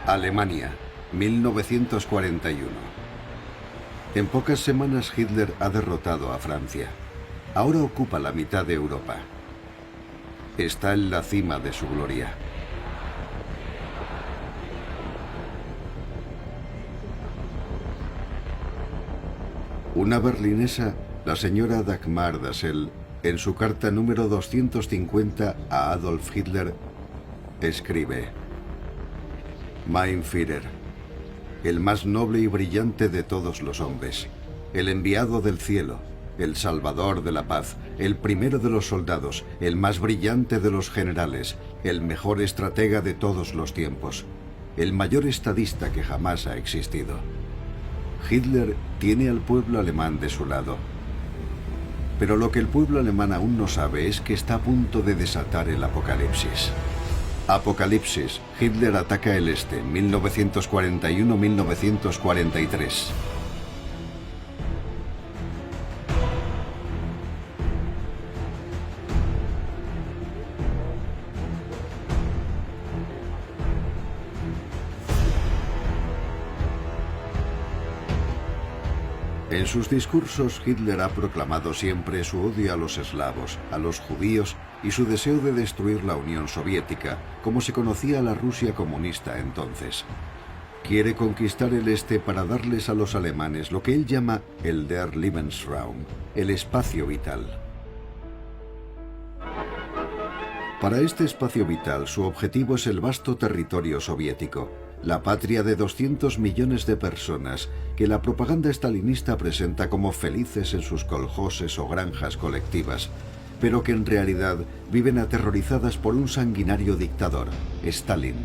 Alemania, 1941. En pocas semanas Hitler ha derrotado a Francia. Ahora ocupa la mitad de Europa. Está en la cima de su gloria. Una berlinesa, la señora Dagmar Dassel, en su carta número 250 a Adolf Hitler, escribe: Mein Führer, el más noble y brillante de todos los hombres, el enviado del cielo, el salvador de la paz, el primero de los soldados, el más brillante de los generales, el mejor estratega de todos los tiempos, el mayor estadista que jamás ha existido. Hitler tiene al pueblo alemán de su lado. Pero lo que el pueblo alemán aún no sabe es que está a punto de desatar el apocalipsis. Apocalipsis. Hitler ataca el este, 1941-1943. En sus discursos, Hitler ha proclamado siempre su odio a los eslavos, a los judíos y su deseo de destruir la Unión Soviética, como se conocía la Rusia comunista entonces. Quiere conquistar el este para darles a los alemanes lo que él llama el Der Lebensraum, el espacio vital. Para este espacio vital, su objetivo es el vasto territorio soviético, la patria de 200 millones de personas que la propaganda estalinista presenta como felices en sus coljoses o granjas colectivas, pero que en realidad viven aterrorizadas por un sanguinario dictador, Stalin.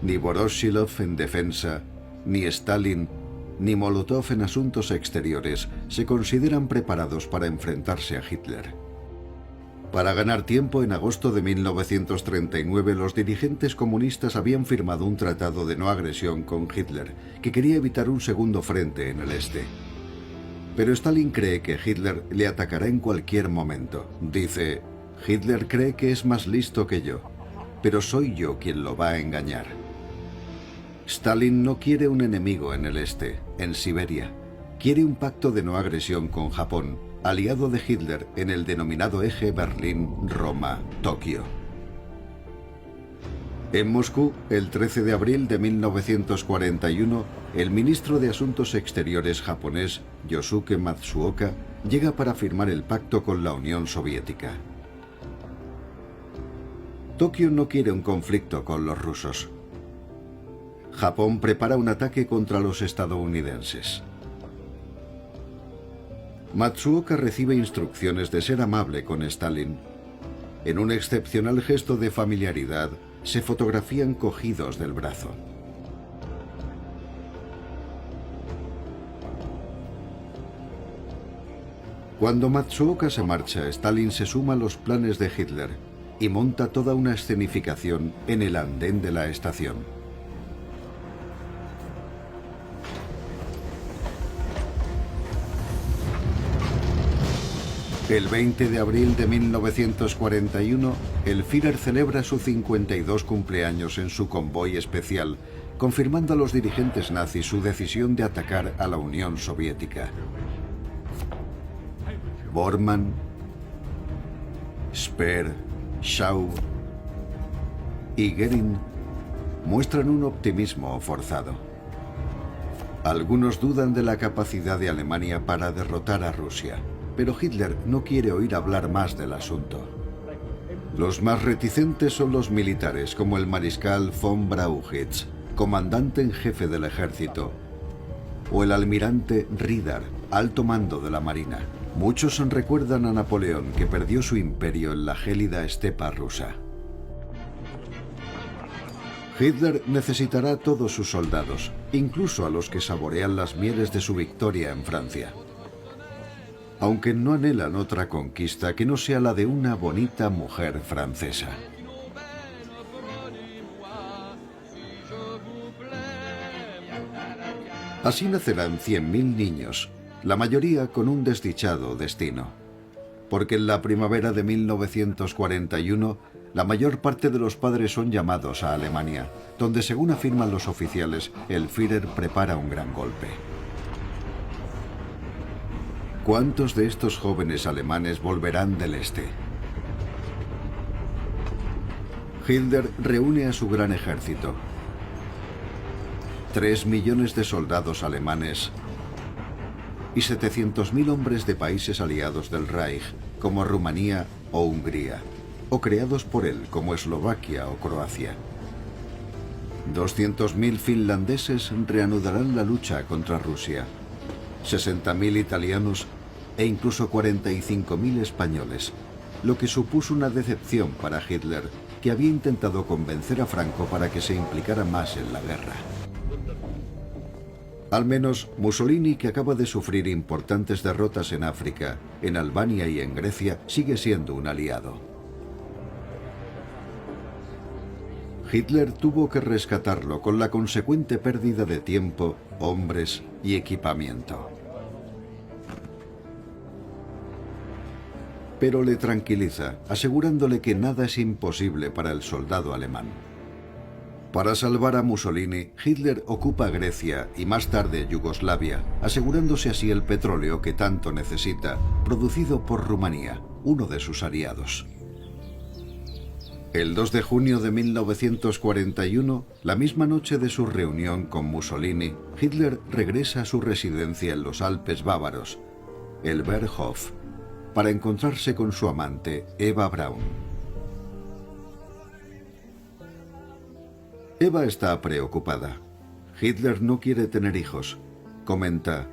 Ni Voroshilov en defensa, ni Stalin, ni Molotov en asuntos exteriores se consideran preparados para enfrentarse a Hitler. Para ganar tiempo, en agosto de 1939 los dirigentes comunistas habían firmado un tratado de no agresión con Hitler, que quería evitar un segundo frente en el este. Pero Stalin cree que Hitler le atacará en cualquier momento. Dice: Hitler cree que es más listo que yo, pero soy yo quien lo va a engañar. Stalin no quiere un enemigo en el este, en Siberia. Quiere un pacto de no agresión con Japón, aliado de Hitler en el denominado eje Berlín-Roma-Tokio. En Moscú, el 13 de abril de 1941, el ministro de Asuntos Exteriores japonés, Yosuke Matsuoka, llega para firmar el pacto con la Unión Soviética. Tokio no quiere un conflicto con los rusos. Japón prepara un ataque contra los estadounidenses. Matsuoka recibe instrucciones de ser amable con Stalin. En un excepcional gesto de familiaridad, se fotografían cogidos del brazo. Cuando Matsuoka se marcha, Stalin se suma a los planes de Hitler y monta toda una escenificación en el andén de la estación. El 20 de abril de 1941, el Führer celebra su 52 cumpleaños en su convoy especial, confirmando a los dirigentes nazis su decisión de atacar a la Unión Soviética. Bormann, Speer, Shaw y Goering muestran un optimismo forzado. Algunos dudan de la capacidad de Alemania para derrotar a Rusia, pero Hitler no quiere oír hablar más del asunto. Los más reticentes son los militares, como el mariscal von Brauchitsch, comandante en jefe del ejército, o el almirante Riedar, alto mando de la marina. Muchos recuerdan a Napoleón, que perdió su imperio en la gélida estepa rusa. Hitler necesitará a todos sus soldados, incluso a los que saborean las mieles de su victoria en Francia. Aunque no anhelan otra conquista que no sea la de una bonita mujer francesa. Así nacerán 100.000 niños, la mayoría con un desdichado destino. Porque en la primavera de 1941, La mayor parte de los padres son llamados a Alemania, donde, según afirman los oficiales, el Führer prepara un gran golpe. ¿Cuántos de estos jóvenes alemanes volverán del este? Hitler reúne a su gran ejército. 3 millones de soldados alemanes y 700.000 hombres de países aliados del Reich, como Rumanía o Hungría, o creados por él, como Eslovaquia o Croacia. 200.000 finlandeses reanudarán la lucha contra Rusia, 60.000 italianos e incluso 45.000 españoles, lo que supuso una decepción para Hitler, que había intentado convencer a Franco para que se implicara más en la guerra. Al menos Mussolini, que acaba de sufrir importantes derrotas en África, en Albania y en Grecia, sigue siendo un aliado. Hitler tuvo que rescatarlo con la consecuente pérdida de tiempo, hombres y equipamiento. Pero le tranquiliza, asegurándole que nada es imposible para el soldado alemán. Para salvar a Mussolini, Hitler ocupa Grecia y más tarde Yugoslavia, asegurándose así el petróleo que tanto necesita, producido por Rumanía, uno de sus aliados. El 2 de junio de 1941, la misma noche de su reunión con Mussolini, Hitler regresa a su residencia en los Alpes bávaros, el Berghof, para encontrarse con su amante, Eva Braun. Eva está preocupada. Hitler no quiere tener hijos. Comenta: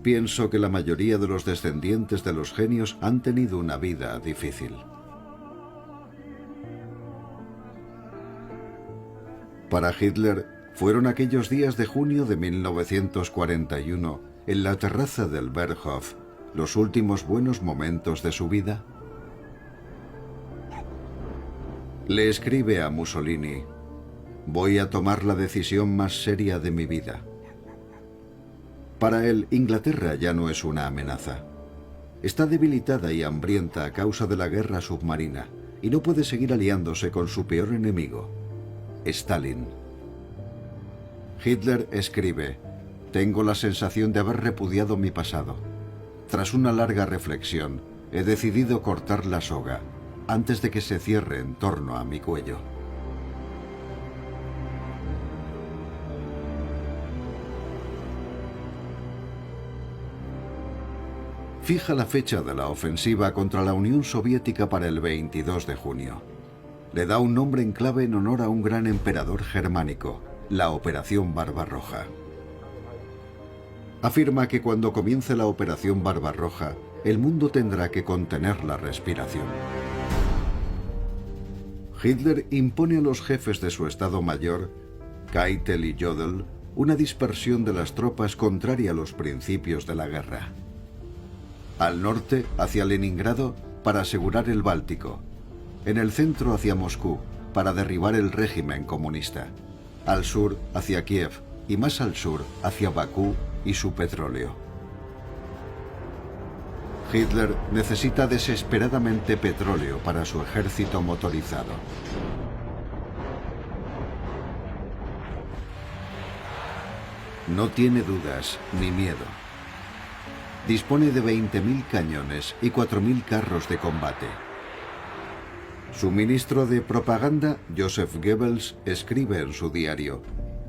pienso que la mayoría de los descendientes de los genios han tenido una vida difícil. Para Hitler, fueron aquellos días de junio de 1941, en la terraza del Berghof, los últimos buenos momentos de su vida. Le escribe a Mussolini: voy a tomar la decisión más seria de mi vida. Para él, Inglaterra ya no es una amenaza. Está debilitada y hambrienta a causa de la guerra submarina y no puede seguir aliándose con su peor enemigo, Stalin. Hitler escribe: tengo la sensación de haber repudiado mi pasado. Tras una larga reflexión, he decidido cortar la soga antes de que se cierre en torno a mi cuello. Fija la fecha de la ofensiva contra la Unión Soviética para el 22 de junio. Le da un nombre en clave en honor a un gran emperador germánico, la Operación Barbarroja. Afirma que cuando comience la Operación Barbarroja, el mundo tendrá que contener la respiración. Hitler impone a los jefes de su Estado Mayor, Keitel y Jodl, una dispersión de las tropas contraria a los principios de la guerra. Al norte, hacia Leningrado, para asegurar el Báltico. En el centro, hacia Moscú, para derribar el régimen comunista. Al sur, hacia Kiev, y más al sur, hacia Bakú y su petróleo. Hitler necesita desesperadamente petróleo para su ejército motorizado. No tiene dudas ni miedo. Dispone de 20.000 cañones y 4.000 carros de combate. Su ministro de propaganda, Joseph Goebbels, escribe en su diario: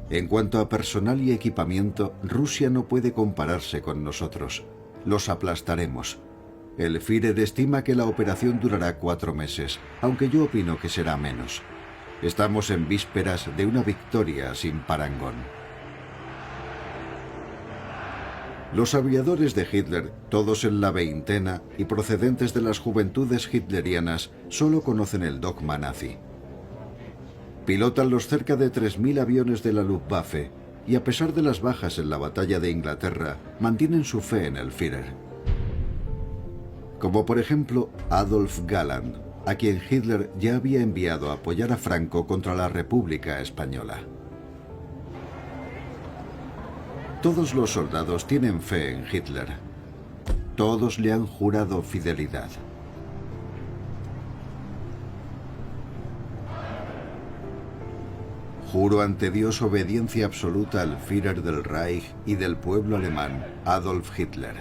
en cuanto a personal y equipamiento, Rusia no puede compararse con nosotros. Los aplastaremos. El Führer estima que la operación durará 4 meses, aunque yo opino que será menos. Estamos en vísperas de una victoria sin parangón. Los aviadores de Hitler, todos en la veintena y procedentes de las juventudes hitlerianas, solo conocen el dogma nazi. Pilotan los cerca de 3.000 aviones de la Luftwaffe y, a pesar de las bajas en la batalla de Inglaterra, mantienen su fe en el Führer. Como por ejemplo Adolf Galland, a quien Hitler ya había enviado a apoyar a Franco contra la República Española. Todos los soldados tienen fe en Hitler. Todos le han jurado fidelidad. Juro ante Dios obediencia absoluta al Führer del Reich y del pueblo alemán, Adolf Hitler.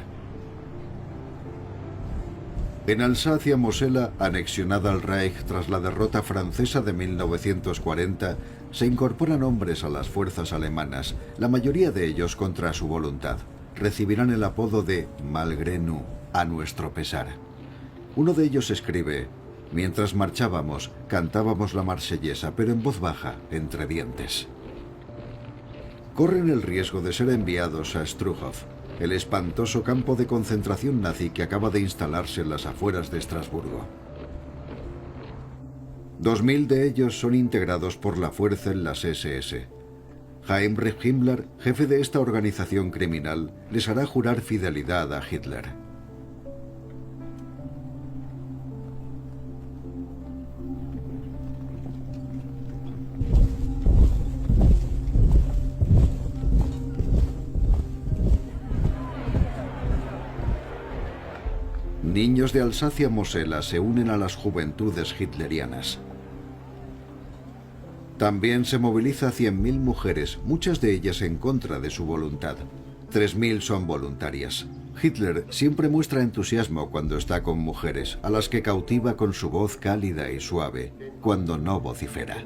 En Alsacia-Mosela, anexionada al Reich tras la derrota francesa de 1940, se incorporan hombres a las fuerzas alemanas, la mayoría de ellos contra su voluntad. Recibirán el apodo de Malgrenu, a nuestro pesar. Uno de ellos escribe: mientras marchábamos, cantábamos la marsellesa, pero en voz baja, entre dientes. Corren el riesgo de ser enviados a Struhhof, el espantoso campo de concentración nazi que acaba de instalarse en las afueras de Estrasburgo. 2000 de ellos son integrados por la fuerza en las SS. Heinrich Himmler, jefe de esta organización criminal, les hará jurar fidelidad a Hitler. Niños de Alsacia-Mosela se unen a las juventudes hitlerianas. También se moviliza a 100.000 mujeres, muchas de ellas en contra de su voluntad. 3.000 son voluntarias. Hitler siempre muestra entusiasmo cuando está con mujeres, a las que cautiva con su voz cálida y suave, cuando no vocifera.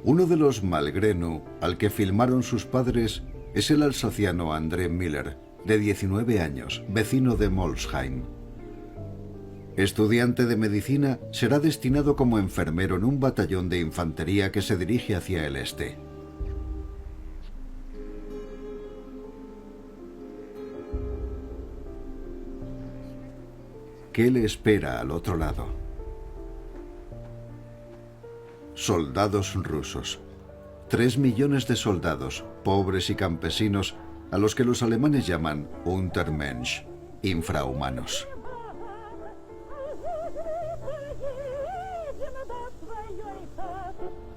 Uno de los Malgrenu, al que filmaron sus padres, es el alsaciano André Miller, de 19 años, vecino de Molsheim. Estudiante de medicina, será destinado como enfermero en un batallón de infantería que se dirige hacia el este. ¿Qué le espera al otro lado? Soldados rusos. 3 millones de soldados, pobres y campesinos, a los que los alemanes llaman Untermensch, infrahumanos.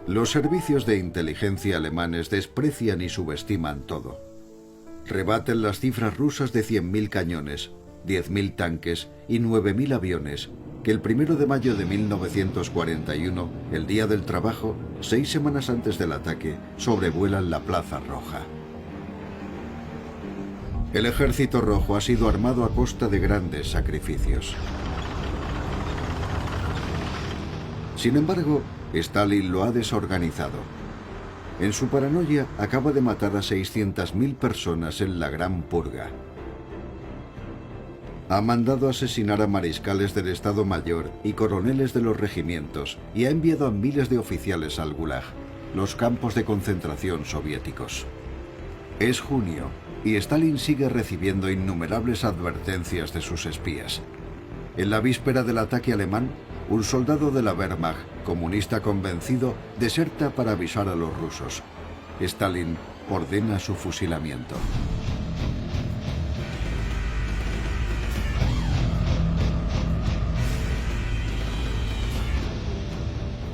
Los servicios de inteligencia alemanes desprecian y subestiman todo. Rebaten las cifras rusas de 100.000 cañones, 10.000 tanques y 9.000 aviones, que el 1 de mayo de 1941, el Día del Trabajo, 6 semanas antes del ataque, sobrevuelan la Plaza Roja. El Ejército Rojo ha sido armado a costa de grandes sacrificios. Sin embargo, Stalin lo ha desorganizado. En su paranoia, acaba de matar a 600.000 personas en la Gran Purga. Ha mandado asesinar a mariscales del Estado Mayor y coroneles de los regimientos y ha enviado a miles de oficiales al Gulag, los campos de concentración soviéticos. Es junio y Stalin sigue recibiendo innumerables advertencias de sus espías. En la víspera del ataque alemán, un soldado de la Wehrmacht, comunista convencido, deserta para avisar a los rusos. Stalin ordena su fusilamiento.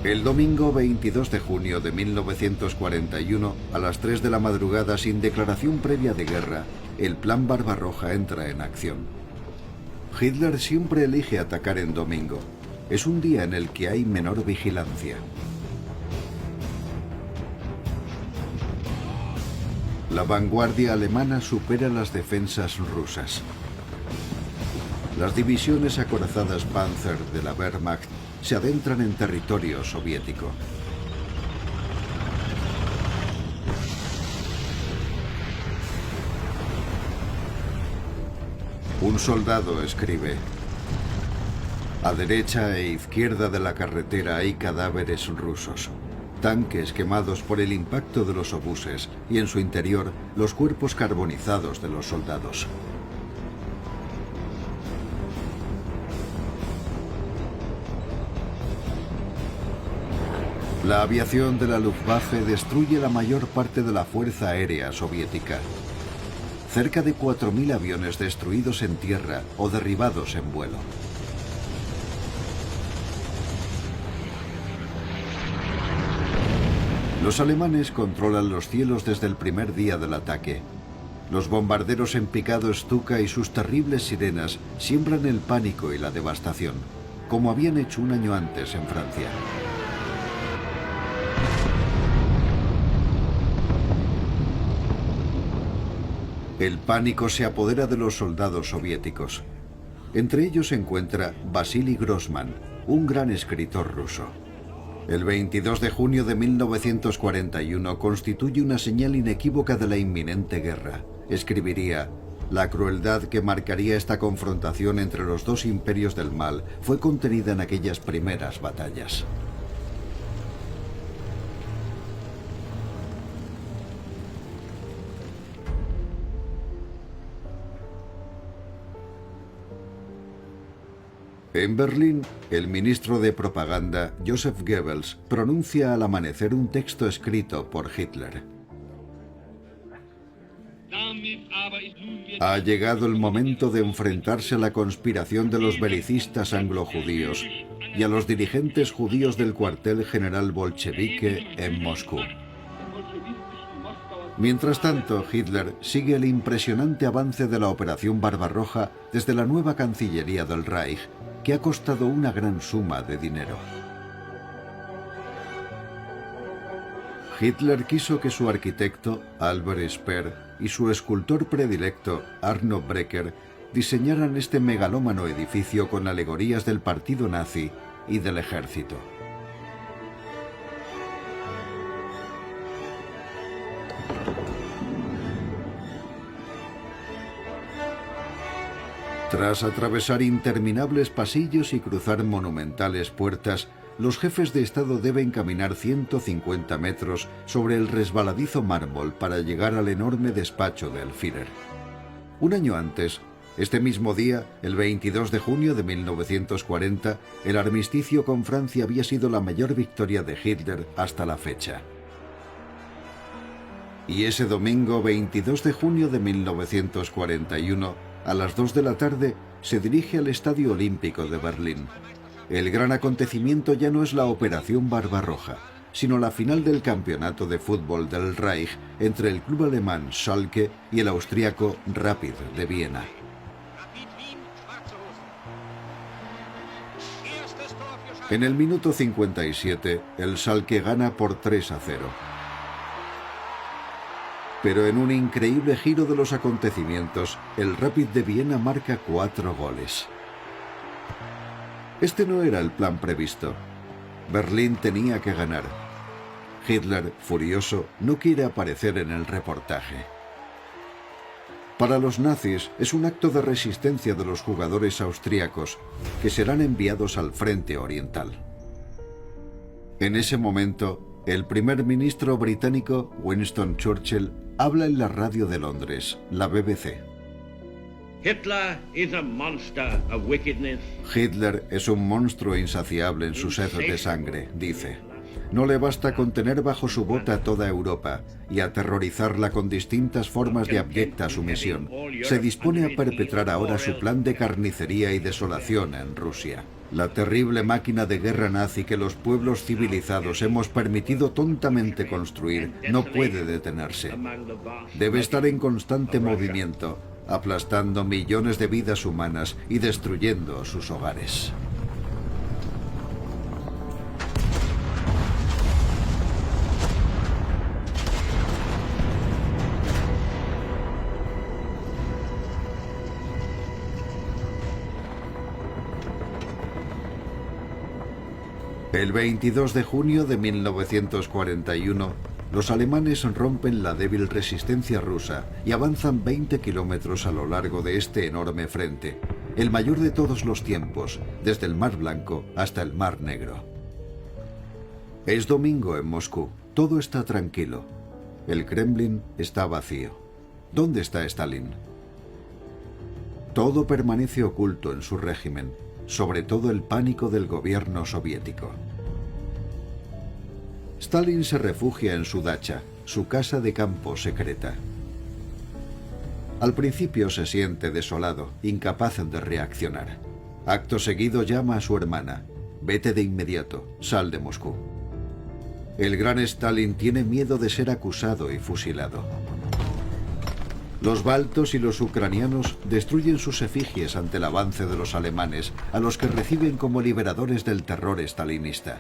El domingo 22 de junio de 1941, a las 3 de la madrugada, sin declaración previa de guerra, el Plan Barbarroja entra en acción. Hitler siempre elige atacar en domingo. Es un día en el que hay menor vigilancia. La vanguardia alemana supera las defensas rusas. Las divisiones acorazadas Panzer de la Wehrmacht se adentran en territorio soviético. Un soldado escribe: a derecha e izquierda de la carretera hay cadáveres rusos, tanques quemados por el impacto de los obuses y en su interior los cuerpos carbonizados de los soldados. La aviación de la Luftwaffe destruye la mayor parte de la fuerza aérea soviética. Cerca de 4.000 aviones destruidos en tierra o derribados en vuelo. Los alemanes controlan los cielos desde el primer día del ataque. Los bombarderos en picado Stuka y sus terribles sirenas siembran el pánico y la devastación, como habían hecho un año antes en Francia. El pánico se apodera de los soldados soviéticos. Entre ellos se encuentra Vasily Grossman, un gran escritor ruso. El 22 de junio de 1941 constituye una señal inequívoca de la inminente guerra. Escribiría: la crueldad que marcaría esta confrontación entre los dos imperios del mal fue contenida en aquellas primeras batallas. En Berlín, el ministro de propaganda, Joseph Goebbels, pronuncia al amanecer un texto escrito por Hitler. Ha llegado el momento de enfrentarse a la conspiración de los belicistas anglo-judíos y a los dirigentes judíos del cuartel general bolchevique en Moscú. Mientras tanto, Hitler sigue el impresionante avance de la Operación Barbarroja desde la nueva Cancillería del Reich, que ha costado una gran suma de dinero. Hitler quiso que su arquitecto, Albert Speer, y su escultor predilecto, Arno Breker, diseñaran este megalómano edificio con alegorías del partido nazi y del ejército. Tras atravesar interminables pasillos y cruzar monumentales puertas, los jefes de Estado deben caminar 150 metros sobre el resbaladizo mármol para llegar al enorme despacho del Führer. Un año antes, este mismo día, el 22 de junio de 1940, el armisticio con Francia había sido la mayor victoria de Hitler hasta la fecha. Y ese domingo 22 de junio de 1941, a las 2 de la tarde, se dirige al Estadio Olímpico de Berlín. El gran acontecimiento ya no es la Operación Barbarroja, sino la final del campeonato de fútbol del Reich entre el club alemán Schalke y el austríaco Rapid de Viena. En el minuto 57, el Schalke gana por 3-0. Pero en un increíble giro de los acontecimientos, el Rapid de Viena marca 4 goles. Este no era el plan previsto. Berlín tenía que ganar. Hitler, furioso, no quiere aparecer en el reportaje. Para los nazis es un acto de resistencia de los jugadores austríacos, que serán enviados al frente oriental. En ese momento, el primer ministro británico, Winston Churchill, habla en la radio de Londres, la BBC. Hitler es un monstruo insaciable en su sed de sangre, dice. No le basta con tener bajo su bota a toda Europa y aterrorizarla con distintas formas de abyecta sumisión. Se dispone a perpetrar ahora su plan de carnicería y desolación en Rusia. La terrible máquina de guerra nazi que los pueblos civilizados hemos permitido tontamente construir no puede detenerse. Debe estar en constante movimiento, aplastando millones de vidas humanas y destruyendo sus hogares. El 22 de junio de 1941, los alemanes rompen la débil resistencia rusa y avanzan 20 kilómetros a lo largo de este enorme frente, el mayor de todos los tiempos, desde el Mar Blanco hasta el Mar Negro. Es domingo en Moscú, todo está tranquilo. El Kremlin está vacío. ¿Dónde está Stalin? Todo permanece oculto en su régimen, sobre todo el pánico del gobierno soviético. Stalin se refugia en su dacha, su casa de campo secreta. Al principio se siente desolado, incapaz de reaccionar. Acto seguido llama a su hermana. Vete de inmediato, sal de Moscú. El gran Stalin tiene miedo de ser acusado y fusilado. Los baltos y los ucranianos destruyen sus efigies ante el avance de los alemanes, a los que reciben como liberadores del terror stalinista.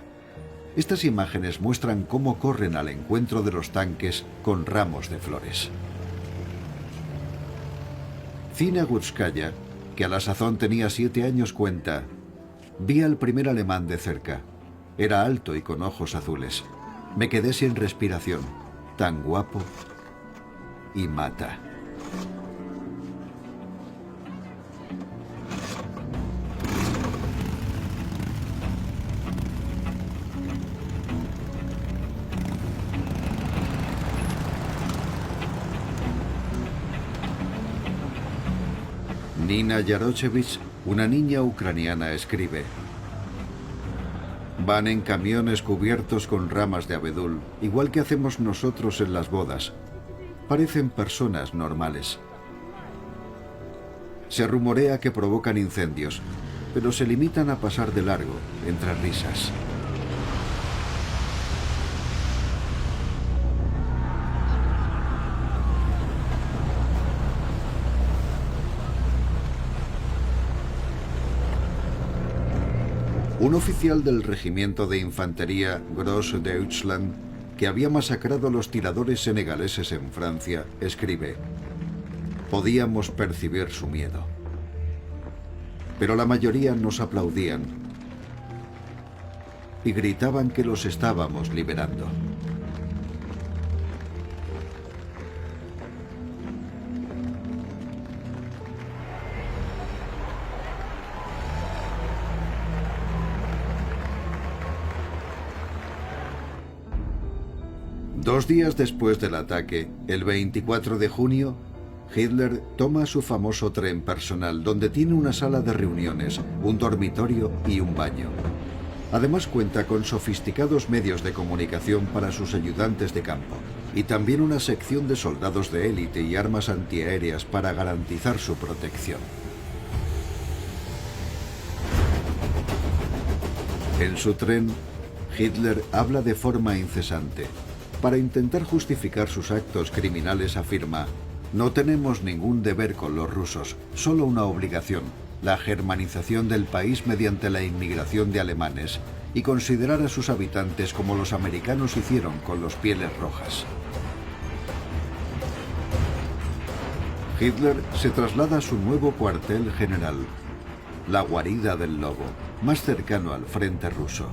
Estas imágenes muestran cómo corren al encuentro de los tanques con ramos de flores. Zina Gutskaya, que a la sazón tenía 7 años, cuenta: vi al primer alemán de cerca. Era alto y con ojos azules. Me quedé sin respiración. Tan guapo y mata. Nina Yarochevich, una niña ucraniana, escribe: van en camiones cubiertos con ramas de abedul, igual que hacemos nosotros en las bodas. Parecen personas normales. Se rumorea que provocan incendios, pero se limitan a pasar de largo, entre risas. Un oficial del regimiento de infantería Gross Deutschland, que había masacrado a los tiradores senegaleses en Francia, escribe: podíamos percibir su miedo. Pero la mayoría nos aplaudían y gritaban que los estábamos liberando. Dos días después del ataque, el 24 de junio, Hitler toma su famoso tren personal, donde tiene una sala de reuniones, un dormitorio y un baño. Además cuenta con sofisticados medios de comunicación para sus ayudantes de campo, y también una sección de soldados de élite y armas antiaéreas para garantizar su protección. En su tren, Hitler habla de forma incesante. Para intentar justificar sus actos criminales afirma: no tenemos ningún deber con los rusos, solo una obligación, la germanización del país mediante la inmigración de alemanes y considerar a sus habitantes como los americanos hicieron con los pieles rojas. Hitler se traslada a su nuevo cuartel general, la guarida del lobo, más cercano al frente ruso.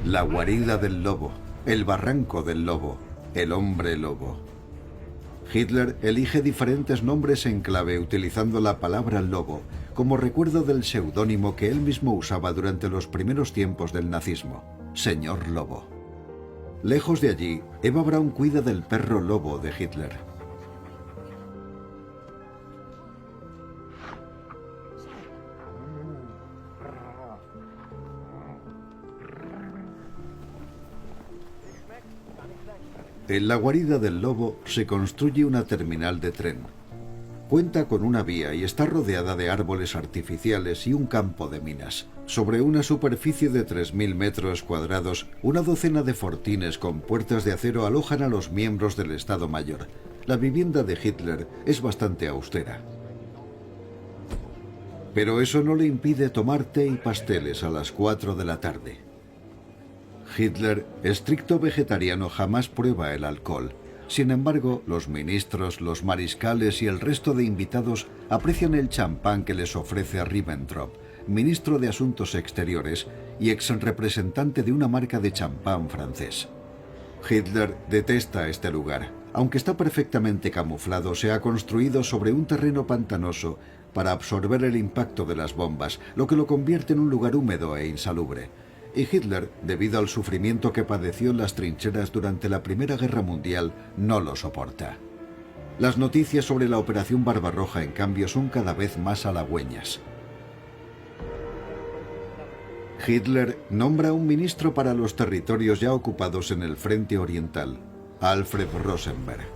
La guarida del lobo, el barranco del lobo, el hombre lobo. Hitler elige diferentes nombres en clave utilizando la palabra lobo, como recuerdo del seudónimo que él mismo usaba durante los primeros tiempos del nazismo, Señor Lobo. Lejos de allí, Eva Braun cuida del perro lobo de Hitler. En la guarida del lobo se construye una terminal de tren. Cuenta con una vía y está rodeada de árboles artificiales y un campo de minas. Sobre una superficie de 3.000 metros cuadrados, una docena de fortines con puertas de acero alojan a los miembros del Estado Mayor. La vivienda de Hitler es bastante austera. Pero eso no le impide tomar té y pasteles a las 4 de la tarde. Hitler, estricto vegetariano, jamás prueba el alcohol. Sin embargo, los ministros, los mariscales y el resto de invitados aprecian el champán que les ofrece a Ribbentrop, ministro de Asuntos Exteriores y ex representante de una marca de champán francés. Hitler detesta este lugar. Aunque está perfectamente camuflado, se ha construido sobre un terreno pantanoso para absorber el impacto de las bombas, lo que lo convierte en un lugar húmedo e insalubre. Y Hitler, debido al sufrimiento que padeció en las trincheras durante la Primera Guerra Mundial, no lo soporta. Las noticias sobre la Operación Barbarroja, en cambio, son cada vez más halagüeñas. Hitler nombra un ministro para los territorios ya ocupados en el Frente Oriental, Alfred Rosenberg,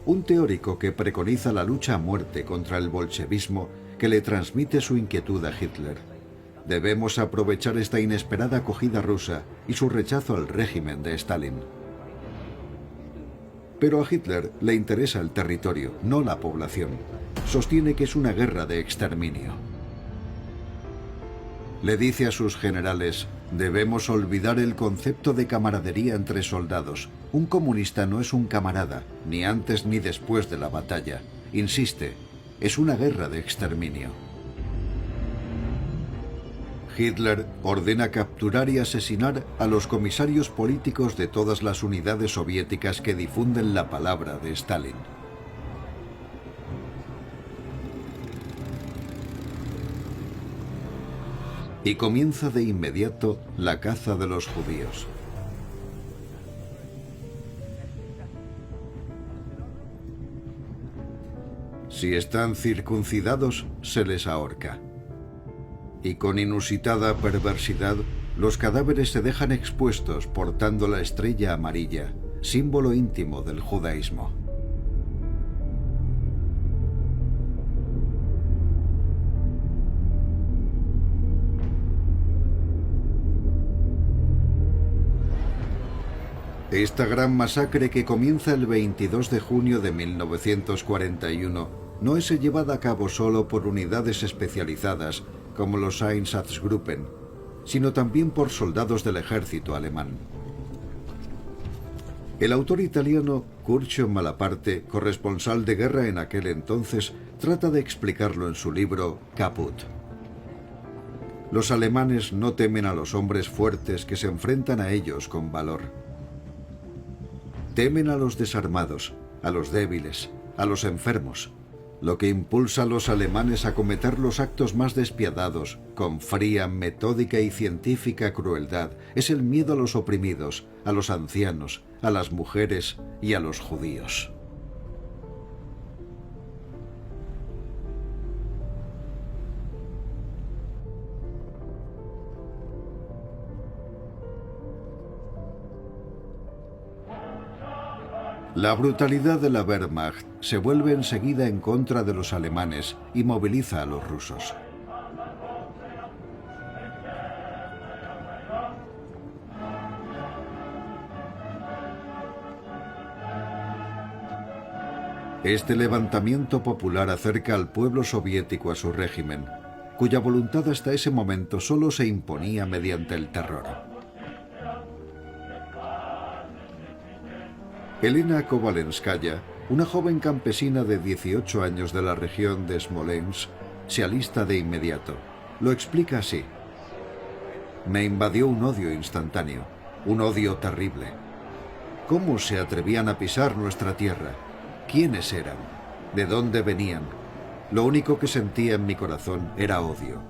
un teórico que preconiza la lucha a muerte contra el bolchevismo, que le transmite su inquietud a Hitler. Debemos aprovechar esta inesperada acogida rusa y su rechazo al régimen de Stalin. Pero a Hitler le interesa el territorio, no la población. Sostiene que es una guerra de exterminio. Le dice a sus generales: debemos olvidar el concepto de camaradería entre soldados. Un comunista no es un camarada, ni antes ni después de la batalla. Insiste, es una guerra de exterminio. Hitler ordena capturar y asesinar a los comisarios políticos de todas las unidades soviéticas que difunden la palabra de Stalin. Y comienza de inmediato la caza de los judíos. Si están circuncidados, se les ahorca. Y con inusitada perversidad, los cadáveres se dejan expuestos portando la estrella amarilla, símbolo íntimo del judaísmo. Esta gran masacre, que comienza el 22 de junio de 1941, no es llevada a cabo solo por unidades especializadas como los Einsatzgruppen, sino también por soldados del ejército alemán. El autor italiano Curcio Malaparte, corresponsal de guerra en aquel entonces, trata de explicarlo en su libro Caput. Los alemanes no temen a los hombres fuertes que se enfrentan a ellos con valor. Temen a los desarmados, a los débiles, a los enfermos. Lo que impulsa a los alemanes a cometer los actos más despiadados, con fría, metódica y científica crueldad, es el miedo a los oprimidos, a los ancianos, a las mujeres y a los judíos. La brutalidad de la Wehrmacht se vuelve enseguida en contra de los alemanes y moviliza a los rusos. Este levantamiento popular acerca al pueblo soviético a su régimen, cuya voluntad hasta ese momento solo se imponía mediante el terror. Elena Kovalenskaya, una joven campesina de 18 años de la región de Smolensk, se alista de inmediato. Lo explica así: me invadió un odio instantáneo, un odio terrible. ¿Cómo se atrevían a pisar nuestra tierra? ¿Quiénes eran? ¿De dónde venían? Lo único que sentía en mi corazón era odio.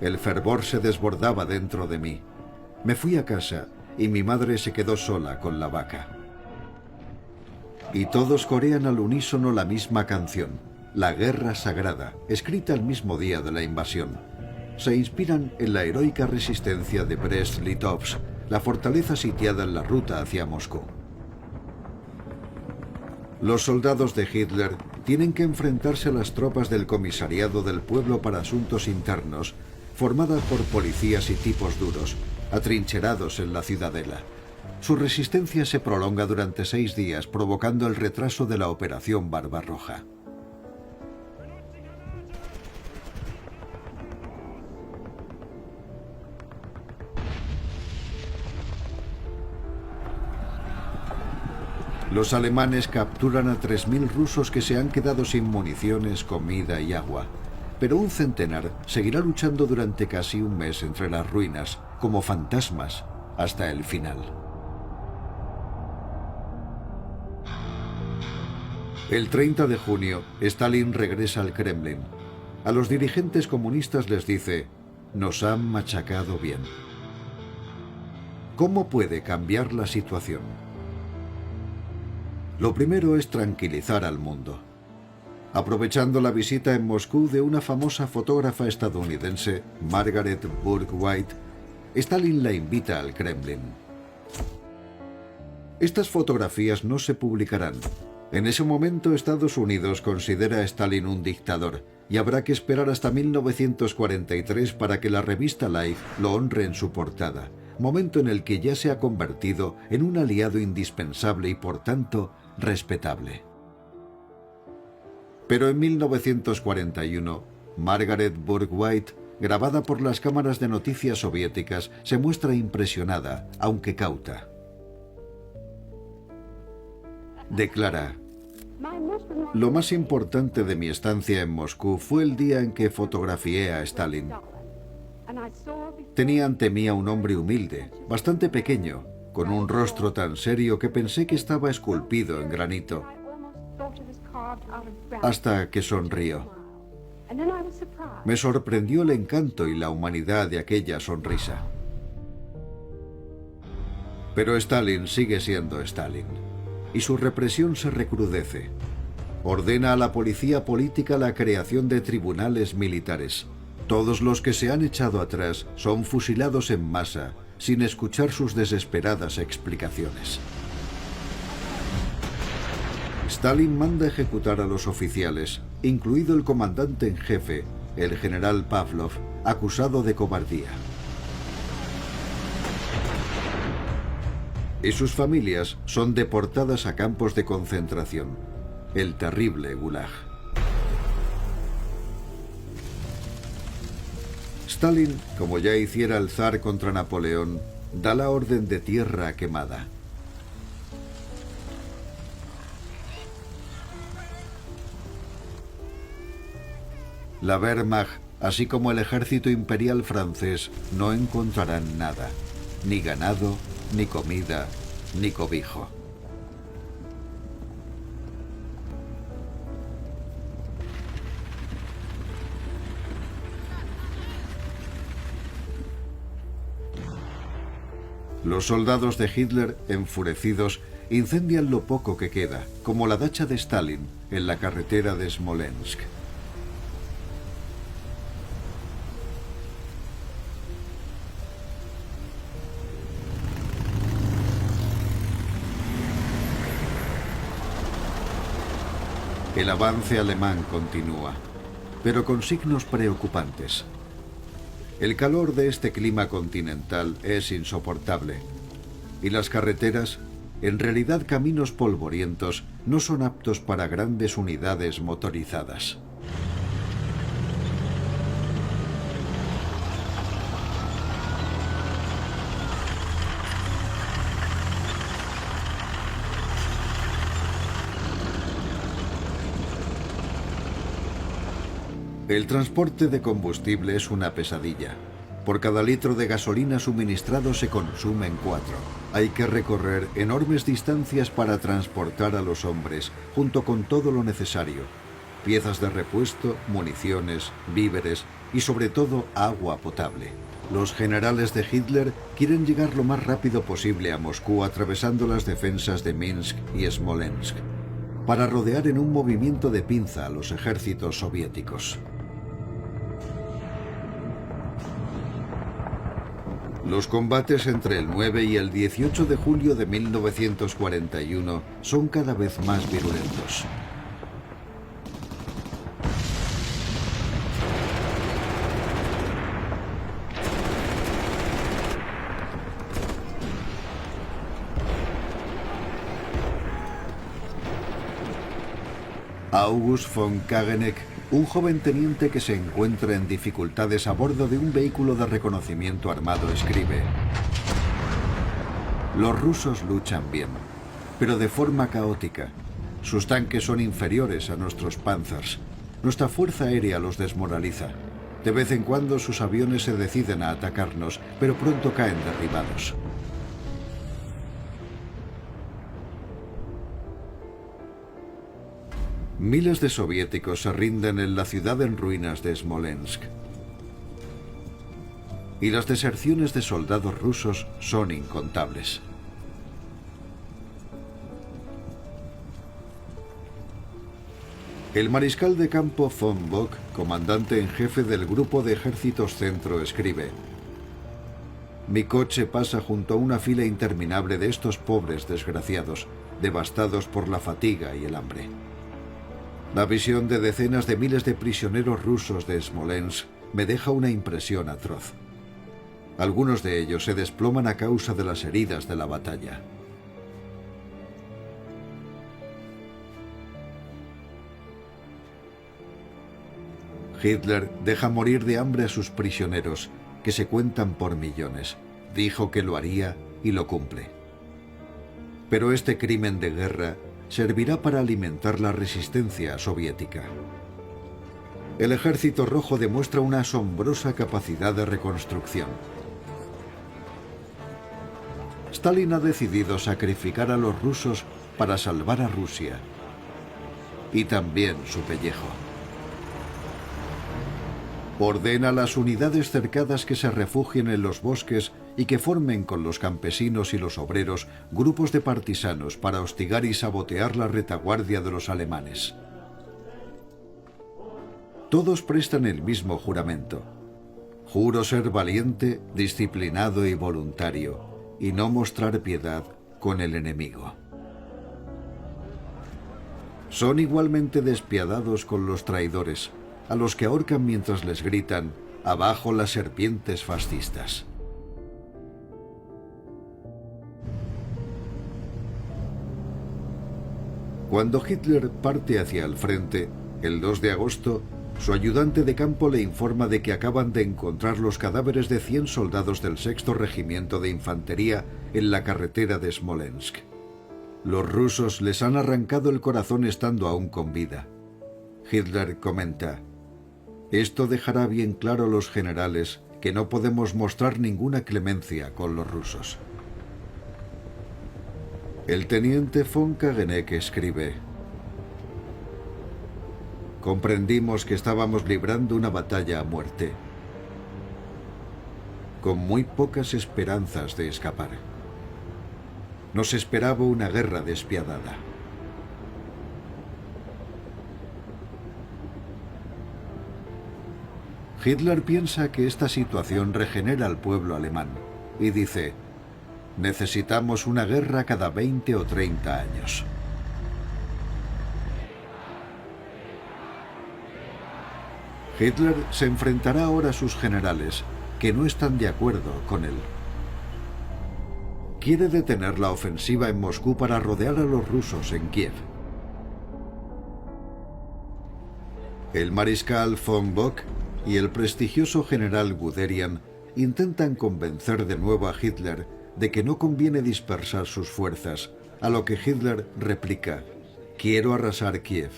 El fervor se desbordaba dentro de mí. Me fui a casa y mi madre se quedó sola con la vaca. Y todos corean al unísono la misma canción, La Guerra Sagrada, escrita el mismo día de la invasión. Se inspiran en la heroica resistencia de Brest-Litovsk, la fortaleza sitiada en la ruta hacia Moscú. Los soldados de Hitler tienen que enfrentarse a las tropas del Comisariado del Pueblo para Asuntos Internos, formadas por policías y tipos duros, atrincherados en la ciudadela. Su resistencia se prolonga durante 6 días, provocando el retraso de la Operación Barbarroja. Los alemanes capturan a 3.000 rusos que se han quedado sin municiones, comida y agua. Pero un centenar seguirá luchando durante casi un mes entre las ruinas, como fantasmas, hasta el final. El 30 de junio, Stalin regresa al Kremlin. A los dirigentes comunistas les dice: nos han machacado bien. ¿Cómo puede cambiar la situación? Lo primero es tranquilizar al mundo. Aprovechando la visita en Moscú de una famosa fotógrafa estadounidense, Margaret Bourke-White, Stalin la invita al Kremlin. Estas fotografías no se publicarán. En ese momento Estados Unidos considera a Stalin un dictador y habrá que esperar hasta 1943 para que la revista Life lo honre en su portada, momento en el que ya se ha convertido en un aliado indispensable y por tanto respetable. Pero en 1941, Margaret Bourke-White, grabada por las cámaras de noticias soviéticas, se muestra impresionada, aunque cauta. Declara: lo más importante de mi estancia en Moscú fue el día en que fotografié a Stalin. Tenía ante mí a un hombre humilde, bastante pequeño, con un rostro tan serio que pensé que estaba esculpido en granito, hasta que sonrió. Me sorprendió el encanto y la humanidad de aquella sonrisa. Pero Stalin sigue siendo Stalin, y su represión se recrudece. Ordena a la policía política la creación de tribunales militares. Todos los que se han echado atrás son fusilados en masa, sin escuchar sus desesperadas explicaciones. Stalin manda ejecutar a los oficiales, incluido el comandante en jefe, el general Pavlov, acusado de cobardía. Y sus familias son deportadas a campos de concentración, el terrible Gulag. Stalin, como ya hiciera el zar contra Napoleón, da la orden de tierra quemada. La Wehrmacht, así como el ejército imperial francés, no encontrarán nada, ni ganado, ni comida, ni cobijo. Los soldados de Hitler, enfurecidos, incendian lo poco que queda, como la dacha de Stalin, en la carretera de Smolensk. El avance alemán continúa, pero con signos preocupantes. El calor de este clima continental es insoportable, y las carreteras, en realidad caminos polvorientos, no son aptos para grandes unidades motorizadas. El transporte de combustible es una pesadilla. Por cada litro de gasolina suministrado se consumen 4. Hay que recorrer enormes distancias para transportar a los hombres, junto con todo lo necesario: piezas de repuesto, municiones, víveres y sobre todo agua potable. Los generales de Hitler quieren llegar lo más rápido posible a Moscú atravesando las defensas de Minsk y Smolensk, para rodear en un movimiento de pinza a los ejércitos soviéticos. Los combates entre el 9 y el 18 de julio de 1941 son cada vez más virulentos. August von Kageneck, un joven teniente que se encuentra en dificultades a bordo de un vehículo de reconocimiento armado, escribe: los rusos luchan bien, pero de forma caótica. Sus tanques son inferiores a nuestros Panzers. Nuestra fuerza aérea los desmoraliza. De vez en cuando sus aviones se deciden a atacarnos, pero pronto caen derribados. Miles de soviéticos se rinden en la ciudad en ruinas de Smolensk. Y las deserciones de soldados rusos son incontables. El mariscal de campo von Bock, comandante en jefe del grupo de ejércitos centro, escribe: mi coche pasa junto a una fila interminable de estos pobres desgraciados, devastados por la fatiga y el hambre. La visión de decenas de miles de prisioneros rusos de Smolensk me deja una impresión atroz. Algunos de ellos se desploman a causa de las heridas de la batalla. Hitler deja morir de hambre a sus prisioneros, que se cuentan por millones. Dijo que lo haría y lo cumple. Pero este crimen de guerra servirá para alimentar la resistencia soviética. El Ejército Rojo demuestra una asombrosa capacidad de reconstrucción. Stalin ha decidido sacrificar a los rusos para salvar a Rusia y también su pellejo. Ordena a las unidades cercadas que se refugien en los bosques y que formen con los campesinos y los obreros grupos de partisanos para hostigar y sabotear la retaguardia de los alemanes. Todos prestan el mismo juramento. Juro ser valiente, disciplinado y voluntario, y no mostrar piedad con el enemigo. Son igualmente despiadados con los traidores, a los que ahorcan mientras les gritan: «Abajo las serpientes fascistas». Cuando Hitler parte hacia el frente, el 2 de agosto, su ayudante de campo le informa de que acaban de encontrar los cadáveres de 100 soldados del 6º Regimiento de Infantería en la carretera de Smolensk. Los rusos les han arrancado el corazón estando aún con vida. Hitler comenta: «Esto dejará bien claro a los generales que no podemos mostrar ninguna clemencia con los rusos». El teniente von Kageneck escribe: «Comprendimos que estábamos librando una batalla a muerte, con muy pocas esperanzas de escapar. Nos esperaba una guerra despiadada». Hitler piensa que esta situación regenera al pueblo alemán y dice: «Necesitamos una guerra cada 20 o 30 años». Hitler se enfrentará ahora a sus generales, que no están de acuerdo con él. Quiere detener la ofensiva en Moscú para rodear a los rusos en Kiev. El mariscal von Bock y el prestigioso general Guderian intentan convencer de nuevo a Hitler de que no conviene dispersar sus fuerzas, a lo que Hitler replica: «Quiero arrasar Kiev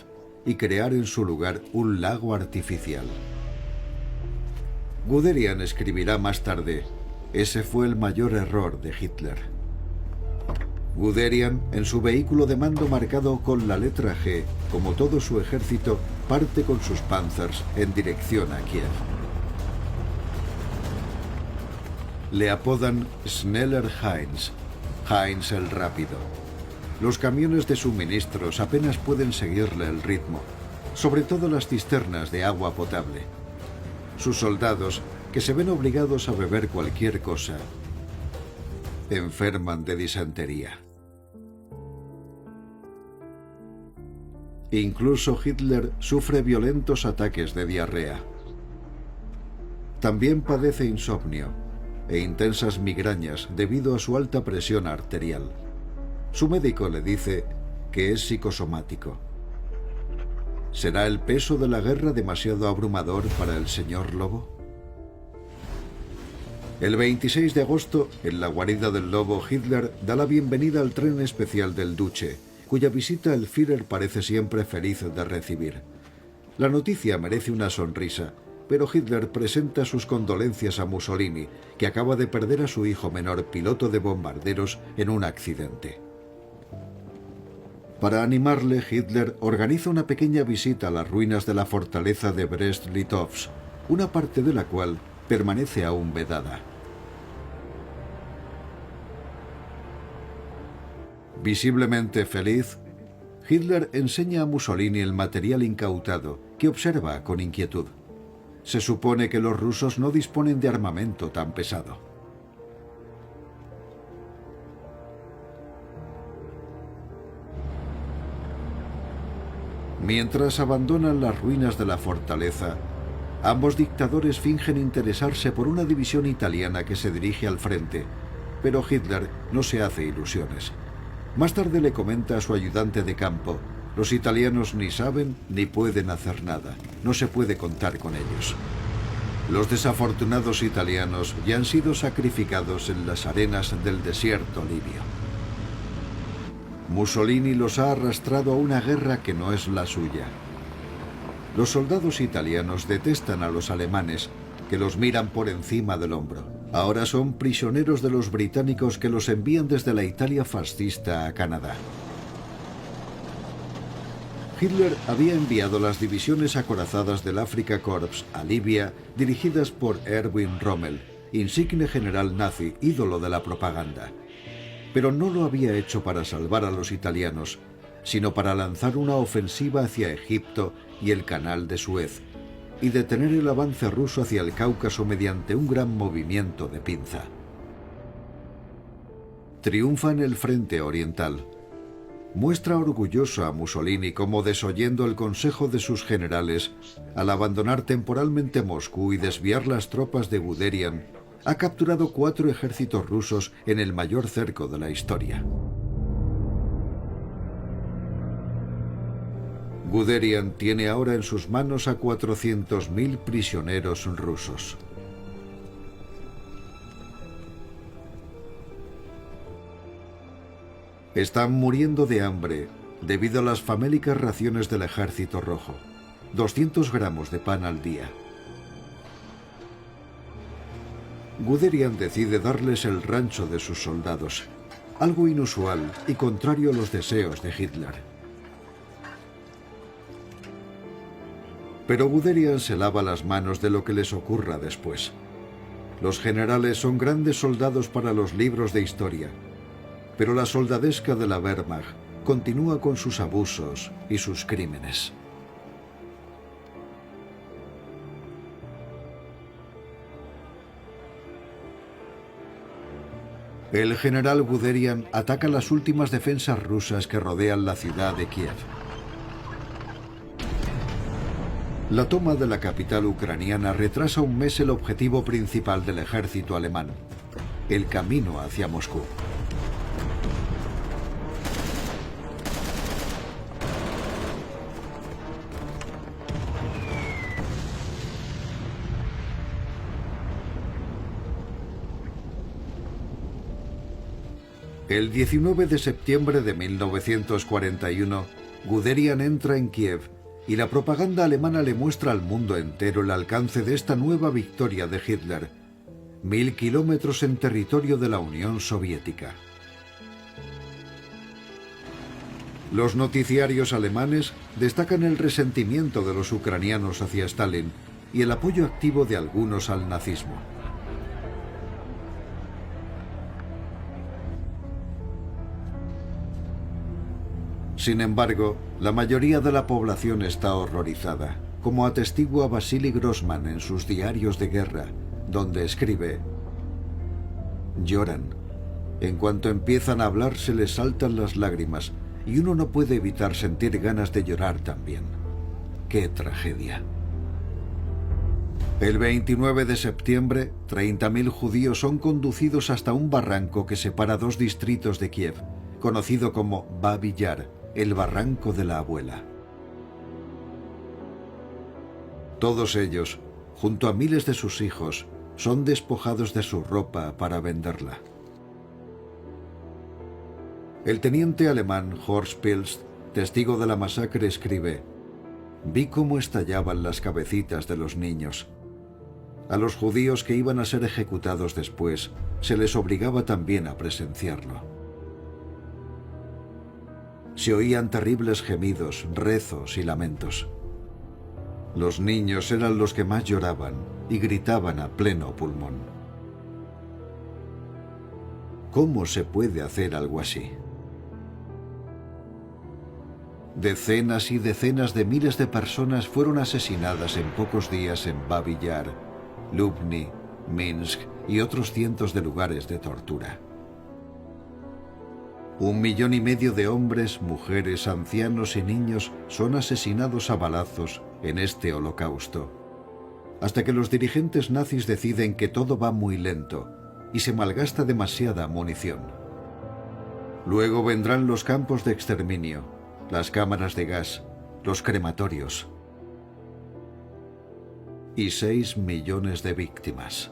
y crear en su lugar un lago artificial». Guderian escribirá más tarde: «Ese fue el mayor error de Hitler». Guderian, en su vehículo de mando marcado con la letra G, como todo su ejército, parte con sus Panzers en dirección a Kiev. Le apodan Schneller Heinz, Heinz el Rápido. Los camiones de suministros apenas pueden seguirle el ritmo, sobre todo las cisternas de agua potable. Sus soldados, que se ven obligados a beber cualquier cosa, enferman de disentería. Incluso Hitler sufre violentos ataques de diarrea. También padece insomnio e intensas migrañas debido a su alta presión arterial. Su médico le dice que es psicosomático. ¿Será el peso de la guerra demasiado abrumador para el señor Lobo? El 26 de agosto, en la guarida del Lobo, Hitler da la bienvenida al tren especial del Duce, cuya visita el Führer parece siempre feliz de recibir. La noticia merece una sonrisa, pero Hitler presenta sus condolencias a Mussolini, que acaba de perder a su hijo menor, piloto de bombarderos, en un accidente. Para animarle, Hitler organiza una pequeña visita a las ruinas de la fortaleza de Brest-Litovsk, una parte de la cual permanece aún vedada. Visiblemente feliz, Hitler enseña a Mussolini el material incautado, que observa con inquietud. Se supone que los rusos no disponen de armamento tan pesado. Mientras abandonan las ruinas de la fortaleza, ambos dictadores fingen interesarse por una división italiana que se dirige al frente, pero Hitler no se hace ilusiones. Más tarde le comenta a su ayudante de campo Los italianos ni saben ni pueden hacer nada. No se puede contar con ellos. Los desafortunados italianos ya han sido sacrificados en las arenas del desierto libio. Mussolini los ha arrastrado a una guerra que no es la suya. Los soldados italianos detestan a los alemanes, que los miran por encima del hombro. Ahora son prisioneros de los británicos que los envían desde la Italia fascista a Canadá. Hitler había enviado las divisiones acorazadas del Afrika Korps a Libia, dirigidas por Erwin Rommel, insigne general nazi, ídolo de la propaganda. Pero no lo había hecho para salvar a los italianos, sino para lanzar una ofensiva hacia Egipto y el Canal de Suez, y detener el avance ruso hacia el Cáucaso mediante un gran movimiento de pinza. Triunfa en el frente oriental. Muestra orgulloso a Mussolini como, desoyendo el consejo de sus generales, al abandonar temporalmente Moscú y desviar las tropas de Guderian, ha capturado 4 ejércitos rusos en el mayor cerco de la historia. Guderian tiene ahora en sus manos a 400.000 prisioneros rusos. Están muriendo de hambre debido a las famélicas raciones del Ejército Rojo. 200 gramos de pan al día. Guderian decide darles el rancho de sus soldados, algo inusual y contrario a los deseos de Hitler. Pero Guderian se lava las manos de lo que les ocurra después. Los generales son grandes soldados para los libros de historia, pero la soldadesca de la Wehrmacht continúa con sus abusos y sus crímenes. El general Guderian ataca las últimas defensas rusas que rodean la ciudad de Kiev. La toma de la capital ucraniana retrasa un mes el objetivo principal del ejército alemán, el camino hacia Moscú. El 19 de septiembre de 1941, Guderian entra en Kiev y la propaganda alemana le muestra al mundo entero el alcance de esta nueva victoria de Hitler. 1000 kilómetros en territorio de la Unión Soviética. Los noticiarios alemanes destacan el resentimiento de los ucranianos hacia Stalin y el apoyo activo de algunos al nazismo. Sin embargo, la mayoría de la población está horrorizada, como atestigua Vasily Grossman en sus diarios de guerra, donde escribe: lloran. En cuanto empiezan a hablar se les saltan las lágrimas y uno no puede evitar sentir ganas de llorar también. ¡Qué tragedia! El 29 de septiembre, 30.000 judíos son conducidos hasta un barranco que separa 2 distritos de Kiev, conocido como Babi Yar, el barranco de la abuela. Todos ellos, junto a miles de sus hijos, son despojados de su ropa para venderla. El teniente alemán Horst Pilz, testigo de la masacre, escribe: vi cómo estallaban las cabecitas de los niños. A los judíos que iban a ser ejecutados después, se les obligaba también a presenciarlo. Se oían terribles gemidos, rezos y lamentos. Los niños eran los que más lloraban y gritaban a pleno pulmón. ¿Cómo se puede hacer algo así? Decenas y decenas de miles de personas fueron asesinadas en pocos días en Babi Yar, Lubny, Minsk y otros cientos de lugares de tortura. 1,5 millones de hombres, mujeres, ancianos y niños son asesinados a balazos en este holocausto, hasta que los dirigentes nazis deciden que todo va muy lento y se malgasta demasiada munición. Luego vendrán los campos de exterminio, las cámaras de gas, los crematorios. Y 6 millones de víctimas.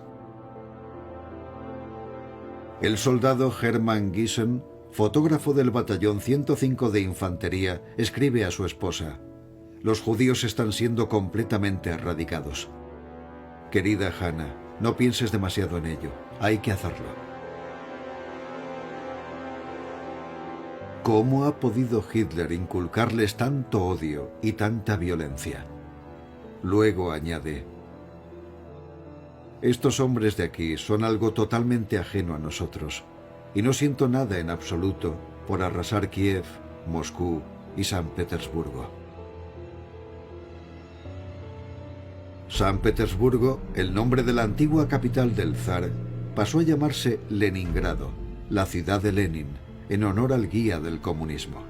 El soldado Hermann Giesen, fotógrafo del batallón 105 de infantería, escribe a su esposa: «Los judíos están siendo completamente erradicados. Querida Hannah, no pienses demasiado en ello. Hay que hacerlo». ¿Cómo ha podido Hitler inculcarles tanto odio y tanta violencia? Luego añade: «Estos hombres de aquí son algo totalmente ajeno a nosotros, y no siento nada en absoluto por arrasar Kiev, Moscú y San Petersburgo». San Petersburgo, el nombre de la antigua capital del zar, pasó a llamarse Leningrado, la ciudad de Lenin, en honor al guía del comunismo.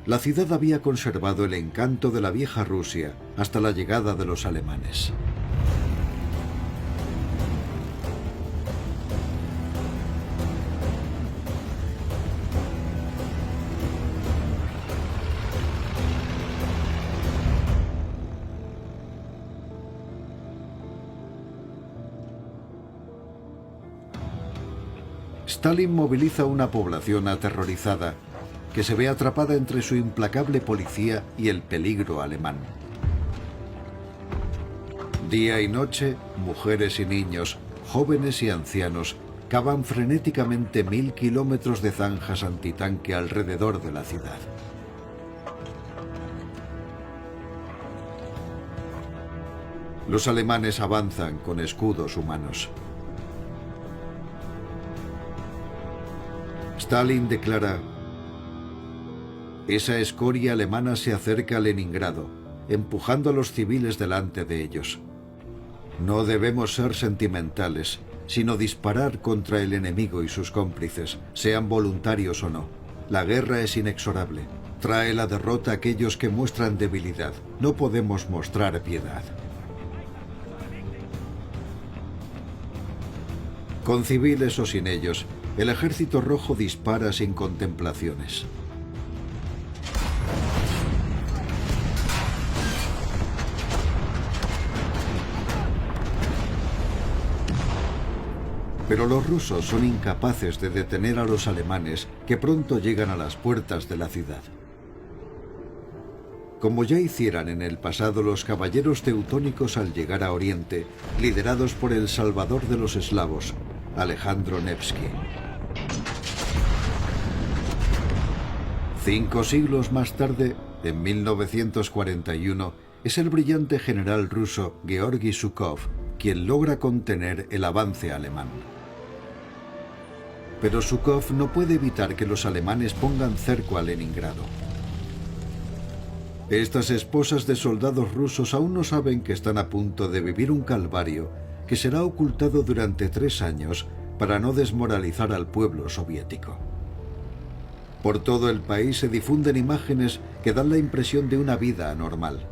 La ciudad había conservado el encanto de la vieja Rusia hasta la llegada de los alemanes. Stalin moviliza una población aterrorizada que se ve atrapada entre su implacable policía y el peligro alemán. Día y noche, mujeres y niños, jóvenes y ancianos, cavan frenéticamente 1000 kilómetros de zanjas antitanque alrededor de la ciudad. Los alemanes avanzan con escudos humanos. Stalin declara: «Esa escoria alemana se acerca a Leningrado, empujando a los civiles delante de ellos. No debemos ser sentimentales, sino disparar contra el enemigo y sus cómplices, sean voluntarios o no. La guerra es inexorable. Trae la derrota a aquellos que muestran debilidad. No podemos mostrar piedad». Con civiles o sin ellos, el Ejército Rojo dispara sin contemplaciones. Pero los rusos son incapaces de detener a los alemanes, que pronto llegan a las puertas de la ciudad. Como ya hicieran en el pasado los caballeros teutónicos al llegar a Oriente, liderados por el salvador de los eslavos, Alejandro Nevsky. 5 siglos más tarde, en 1941, es el brillante general ruso Georgi Zhukov quien logra contener el avance alemán. Pero Zhukov no puede evitar que los alemanes pongan cerco a Leningrado. Estas esposas de soldados rusos aún no saben que están a punto de vivir un calvario que será ocultado durante 3 años para no desmoralizar al pueblo soviético. Por todo el país se difunden imágenes que dan la impresión de una vida anormal.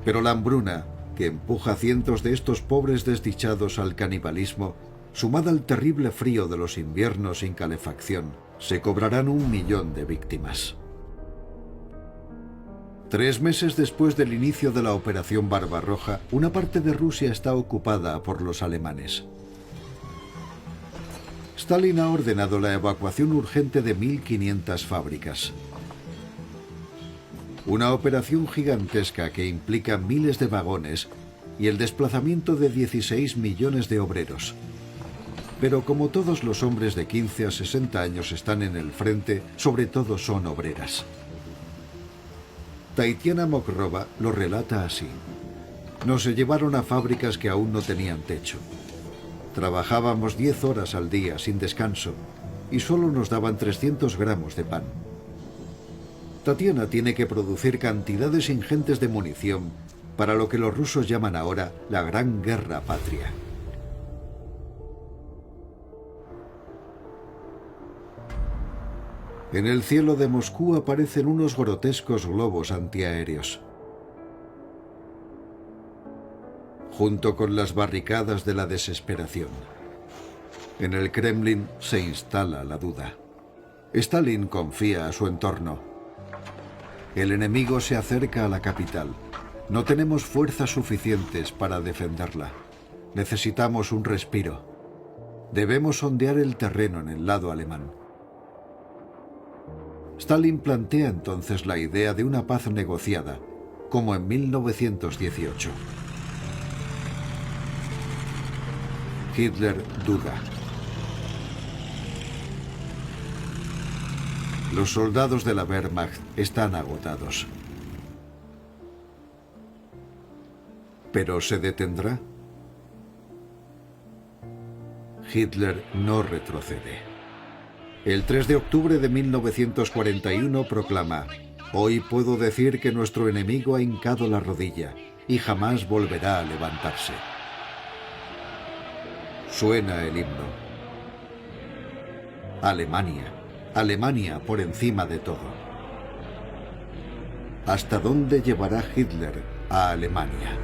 Pero la hambruna, que empuja a cientos de estos pobres desdichados al canibalismo, sumada al terrible frío de los inviernos sin calefacción, se cobrarán 1 millón de víctimas. 3 meses después del inicio de la Operación Barbarroja, una parte de Rusia está ocupada por los alemanes. Stalin ha ordenado la evacuación urgente de 1500 fábricas. Una operación gigantesca que implica miles de vagones y el desplazamiento de 16 millones de obreros. Pero como todos los hombres de 15 a 60 años están en el frente, sobre todo son obreras. Taitiana Mokrova lo relata así: «Nos llevaron a fábricas que aún no tenían techo. Trabajábamos 10 horas al día sin descanso y solo nos daban 300 gramos de pan. Tatiana tiene que producir cantidades ingentes de munición para lo que los rusos llaman ahora la Gran Guerra Patria». En el cielo de Moscú aparecen unos grotescos globos antiaéreos. Junto con las barricadas de la desesperación. En el Kremlin se instala la duda. Stalin confía a su entorno. El enemigo se acerca a la capital. No tenemos fuerzas suficientes para defenderla. Necesitamos un respiro. Debemos sondear el terreno en el lado alemán. Stalin plantea entonces la idea de una paz negociada, como en 1918. Hitler duda. Los soldados de la Wehrmacht están agotados. ¿Pero se detendrá? Hitler no retrocede. El 3 de octubre de 1941 proclama: «Hoy puedo decir que nuestro enemigo ha hincado la rodilla y jamás volverá a levantarse». Suena el himno. Alemania. Alemania por encima de todo. ¿Hasta dónde llevará Hitler a Alemania?